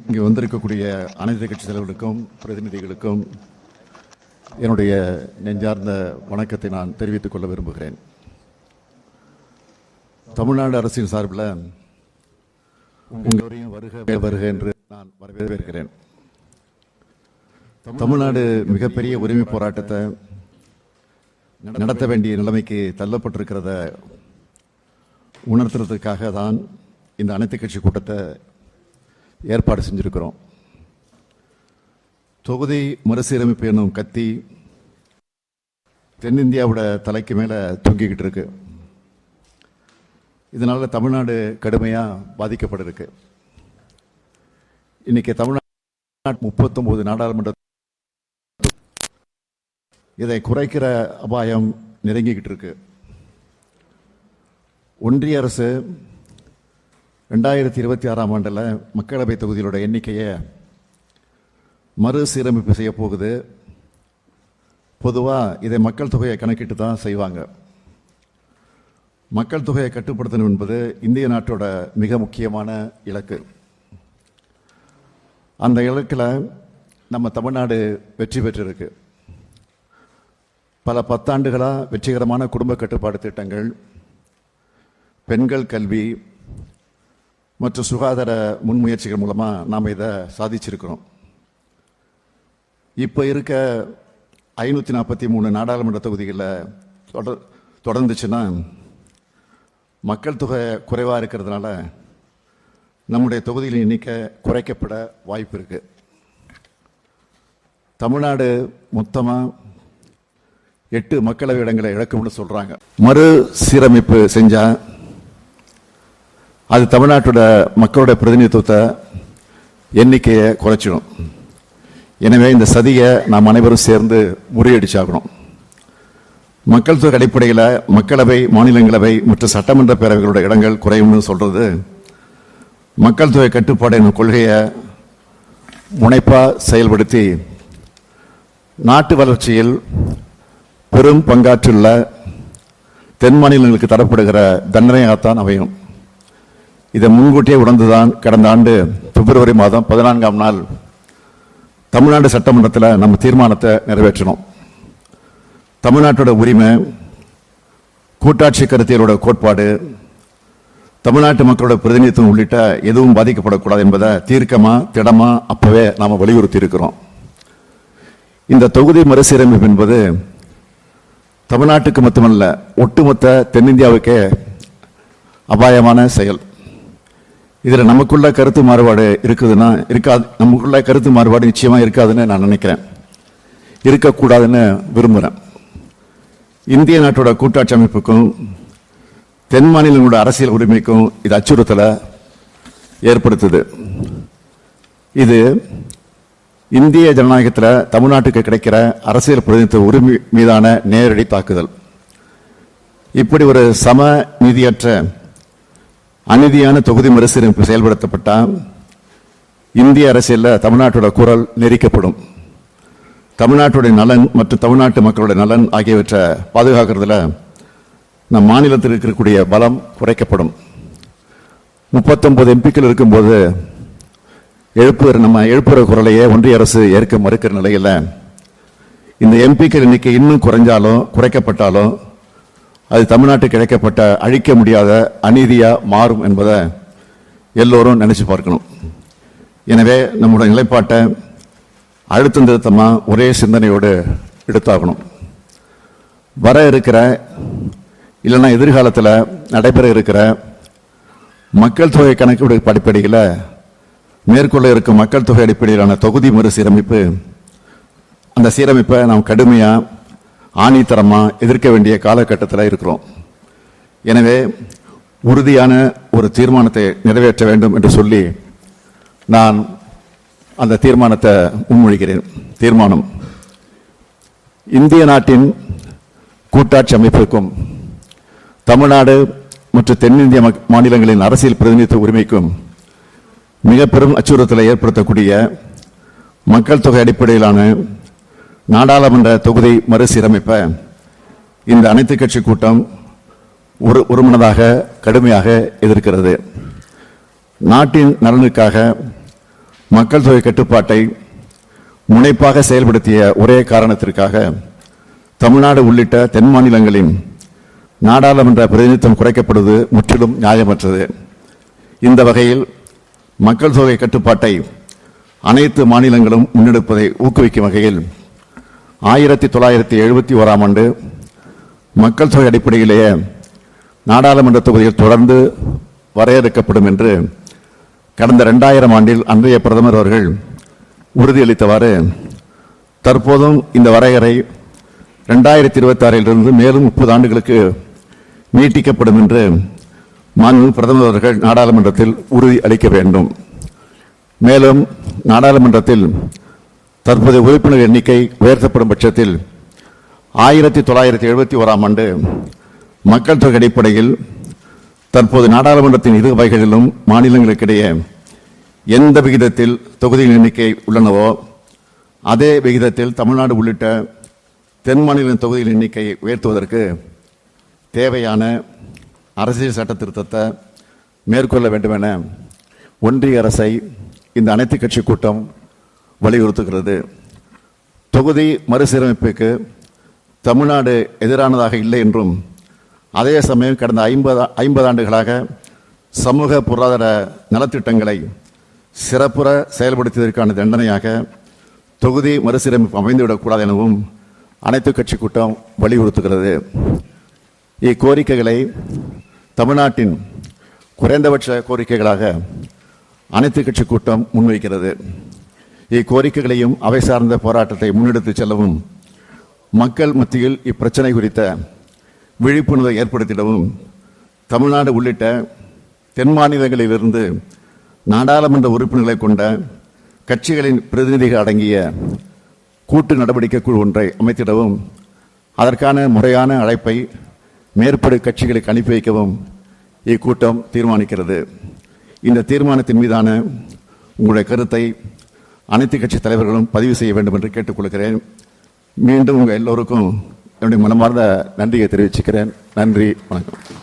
இங்கே வந்திருக்கக்கூடிய அனைத்து கட்சி தலைவர்களுக்கும் பிரதிநிதிகளுக்கும் என்னுடைய நெஞ்சார்ந்த வணக்கத்தை நான் தெரிவித்துக் கொள்ள விரும்புகிறேன். தமிழ்நாடு அரசின் சார்பில் உங்களையும் வருக வருக என்று நான் வரவேற்கிறேன். தமிழ்நாடு மிகப்பெரிய உரிமை போராட்டத்தை நடத்த வேண்டிய நிலைமைக்கு தள்ளப்பட்டிருக்கிறத உணர்த்துறதுக்காக தான் இந்த அனைத்து கட்சி கூட்டத்தை ஏற்பாடு செஞ்சிருக்கிறோம். தொகுதி மறுசீரமைப்பு என்னும் கத்தி தென்னிந்தியாவோட தலைக்கு மேலே தொங்கிக்கிட்டு இருக்கு. இதனால தமிழ்நாடு கடுமையாக பாதிக்கப்பட்டிருக்கு. இன்னைக்கு தமிழ்நாடு 39 நாடாளுமன்ற இதை குறைக்கிற அபாயம் நெருங்கிக்கிட்டு இருக்கு. ஒன்றிய அரசு 2026ஆம் ஆண்டில் மக்களவை தொகுதிகளோட எண்ணிக்கையை மறுசீரமைப்பு செய்ய போகுது. பொதுவாக இதை மக்கள் தொகையை கணக்கிட்டு தான் செய்வாங்க. மக்கள் தொகையை கட்டுப்படுத்தணும் என்பது இந்திய நாட்டோட மிக முக்கியமான இலக்கு. அந்த இலக்கில் நம்ம தமிழ்நாடு வெற்றி பெற்றிருக்கு. பல பத்தாண்டுகளாக வெற்றிகரமான குடும்ப கட்டுப்பாடு திட்டங்கள், பெண்கள் கல்வி மற்றும் சுகாதார முன்முயற்சிகள் மூலமாக நாம் இதை சாதிச்சிருக்கிறோம். இப்போ இருக்க 543 நாடாளுமன்ற தொகுதிகளில் தொடர்ந்துச்சுன்னா மக்கள் தொகை குறைவாக இருக்கிறதுனால நம்முடைய தொகுதிகளின் எண்ணிக்கை குறைக்கப்பட வாய்ப்பு இருக்கு. தமிழ்நாடு மொத்தமாக 8 மக்களவை இடங்களை இழக்கும்னு சொல்றாங்க. மறுசீரமைப்பு செஞ்சா அது தமிழ்நாட்டோட மக்களோட பிரதிநிதித்துவத்தை எண்ணிக்கையை குறைச்சிடும். எனவே இந்த சதியை நாம் அனைவரும் சேர்ந்து முறியடிச்சாகணும். மக்கள் தொகை அடிப்படையில் மக்களவை, மாநிலங்களவை மற்றும் சட்டமன்ற பேரவைகளோட இடங்கள் குறையும்னு சொல்றது மக்கள் தொகை கட்டுப்பாடு என்னும் கொள்கையை முனைப்பாக செயல்படுத்தி நாட்டு வளர்ச்சியில் பெரும் பங்காற்றுள்ள தென் மாநிலங்களுக்கு தரப்படுகிற தண்டனையாகத்தான் அமையும். இதை முன்கூட்டியே உணர்ந்துதான் கடந்த ஆண்டு பிப்ரவரி மாதம் 14ஆம் நாள் தமிழ்நாடு சட்டமன்றத்தில் நம்ம தீர்மானத்தை நிறைவேற்றினோம். தமிழ்நாட்டோட உரிமை, கூட்டாட்சி கருத்தியலோட கோட்பாடு, தமிழ்நாட்டு மக்களோட பிரதிநிதித்துவம் உள்ளிட்ட எதுவும் பாதிக்கப்படக்கூடாது என்பதை தீர்க்கமா திடமா அப்பவே நாம வலியுறுத்தி இருக்கிறோம். இந்த தொகுதி மறுசீரமைப்பு என்பது தமிழ்நாட்டுக்கு மட்டுமல்ல, ஒட்டுமொத்த தென்னிந்தியாவுக்கே அபாயமான செயல். இதில் நமக்குள்ள கருத்து மாறுபாடு இருக்குதுன்னா இருக்காது. நமக்குள்ள கருத்து மாறுபாடு நிச்சயமா இருக்காதுன்னு நான் நினைக்கிறேன், இருக்கக்கூடாதுன்னு விரும்புகிறேன். இந்திய நாட்டோட கூட்டாட்சி அமைப்புக்கும் தென் மாநிலங்களோட அரசியல் உரிமைக்கும் இது அச்சுறுத்தலை ஏற்படுத்துது. இது இந்திய ஜனநாயகத்தில் தமிழ்நாட்டுக்கு கிடைக்கிற அரசியல் பிரதிநிதித்துவ உரிமை மீதான நேரடி தாக்குதல். இப்படி ஒரு சம நீதியற்ற அநீதியான தொகுதி மறுசீரமைப்பு செயல்படுத்தப்பட்டால் இந்திய அரசியலில் தமிழ்நாட்டோட குரல் நெரிக்கப்படும். தமிழ்நாட்டுடைய நலன் மற்றும் தமிழ்நாட்டு மக்களுடைய நலன் ஆகியவற்றை பாதுகாக்கிறதுல நம் மாநிலத்தில் இருக்கக்கூடிய பலம் குறைக்கப்படும். 39 எம்பிக்கள் இருக்கும்போது நம்ம எழுப்புற குரலையே ஒன்றிய அரசு ஏற்க மறுக்கிற நிலையில் இந்த எம்பிக்கள் எண்ணிக்கை இன்னும் குறைக்கப்பட்டாலும் அது தமிழ்நாட்டுக்கு கிடைக்கப்பட்ட அழிக்க முடியாத அநீதியா மாறும் என்பதை எல்லோரும் நினைச்சு பார்க்கணும். எனவே நம்முடைய நிலைப்பாட்டை அழுத்தம் திருத்தமா ஒரே சிந்தனையோடு எடுத்தாகணும். வர இருக்கிற இல்லைன்னா எதிர்காலத்தில் நடைபெற இருக்கிற மக்கள் தொகை கணக்கீடு அடிப்படையில் மேற்கொள்ள இருக்கும் மக்கள் தொகை அடிப்படையிலான தொகுதி மறுசீரமைப்பு, அந்த சீரமைப்பை நாம் கடுமையாக ஆணித்தரமாக எதிர்க்க வேண்டிய காலகட்டத்தில் இருக்கிறோம். எனவே உறுதியான ஒரு தீர்மானத்தை நிறைவேற்ற வேண்டும் என்று சொல்லி நான் அந்த தீர்மானத்தை முன்மொழிகிறேன். தீர்மானம்: இந்திய நாட்டின் கூட்டாட்சி அமைப்புக்கும் தமிழ்நாடு மற்றும் தென்னிந்திய மாநிலங்களின் அரசியல் பிரதிநிதித்துவ உரிமைக்கும் மிக பெரும் அச்சுறுத்தலை ஏற்படுத்தக்கூடிய மக்கள் தொகை அடிப்படையிலான நாடாளுமன்ற தொகுதி மறுசீரமைப்பை இந்த அனைத்து கட்சி கூட்டம் ஒருமனதாக கடுமையாக எதிர்க்கிறது. நாட்டின் நலனுக்காக மக்கள் தொகை கட்டுப்பாட்டை முனைப்பாக செயல்படுத்திய ஒரே காரணத்திற்காக தமிழ்நாடு உள்ளிட்ட தென் மாநிலங்களின் நாடாளுமன்ற பிரதிநிதித்துவம் குறைக்கப்படுவது முற்றிலும் நியாயமற்றது. இந்த வகையில் மக்கள் தொகை கட்டுப்பாட்டை அனைத்து மாநிலங்களும் முன்னெடுப்பதை ஊக்குவிக்கும் வகையில் 1971ஆம் ஆண்டு மக்கள் தொகை அடிப்படையிலேயே நாடாளுமன்ற தொகுதிகள் தொடர்ந்து வரையறுக்கப்படும் என்று கடந்த 2000 ஆண்டில் அன்றைய பிரதமர் அவர்கள் உறுதியளித்தவாறு தற்போதும் இந்த வரையறை 2026 மேலும் 30 ஆண்டுகளுக்கு நீட்டிக்கப்படும் என்று மாண்பு பிரதமர் அவர்கள் நாடாளுமன்றத்தில் உறுதி அளிக்க வேண்டும். மேலும் நாடாளுமன்றத்தில் தற்போதைய உறுப்பினர் எண்ணிக்கை உயர்த்தப்படும் பட்சத்தில் 1971ஆம் ஆண்டு மக்கள் தொகை அடிப்படையில் தற்போது நாடாளுமன்றத்தின் இரு வகைகளிலும் மாநிலங்களுக்கிடையே எந்த விகிதத்தில் தொகுதியின் எண்ணிக்கை உள்ளனவோ அதே விகிதத்தில் தமிழ்நாடு உள்ளிட்ட தென் மாநில தொகுதியின் எண்ணிக்கையை உயர்த்துவதற்கு தேவையான அரசியல் சட்ட திருத்தத்தை மேற்கொள்ள வேண்டும் என ஒன்றிய அரசை இந்த அனைத்து கட்சி கூட்டம் வலியுறுத்துகிறது. தொகுதி மறுசீரமைப்புக்கு தமிழ்நாடு எதிரானதாக இல்லை என்றும் அதே சமயம் கடந்த 50 ஆண்டுகளாக சமூக பொருளாதார நலத்திட்டங்களை சிறப்புற செயல்படுத்தியதற்கான தண்டனையாக தொகுதி மறுசீரமைப்பு அமைந்துவிடக்கூடாது எனவும் அனைத்து கட்சி கூட்டம் வலியுறுத்துகிறது. இக்கோரிக்கைகளை தமிழ்நாட்டின் குறைந்தபட்ச கோரிக்கைகளாக அனைத்து கட்சி கூட்டம் முன்வைக்கிறது. இக்கோரிக்கைகளையும் அவை சார்ந்த போராட்டத்தை முன்னெடுத்து செல்லவும் மக்கள் மத்தியில் இப்பிரச்சனை குறித்த விழிப்புணர்வை ஏற்படுத்திடவும் தமிழ்நாடு உள்ளிட்ட தென் மாநிலங்களிலிருந்து நாடாளுமன்ற உறுப்பினர்களை கொண்ட கட்சிகளின் பிரதிநிதிகள் அடங்கிய கூட்டு நடவடிக்கை குழு ஒன்றை அமைத்திடவும் அதற்கான முறையான அழைப்பை மேற்படி கட்சிகளுக்கு அனுப்பி வைக்கவும் இக்கூட்டம் தீர்மானிக்கிறது. இந்த தீர்மானத்தின் மீதான உங்களுடைய கருத்தை அனைத்து கட்சி தலைவர்களும் பதிவு செய்ய வேண்டும் என்று கேட்டுக்கொள்கிறேன். மீண்டும் உங்கள் எல்லோருக்கும் என்னுடைய மனமார்ந்த நன்றியை தெரிவிச்சுக்கிறேன். நன்றி, வணக்கம்.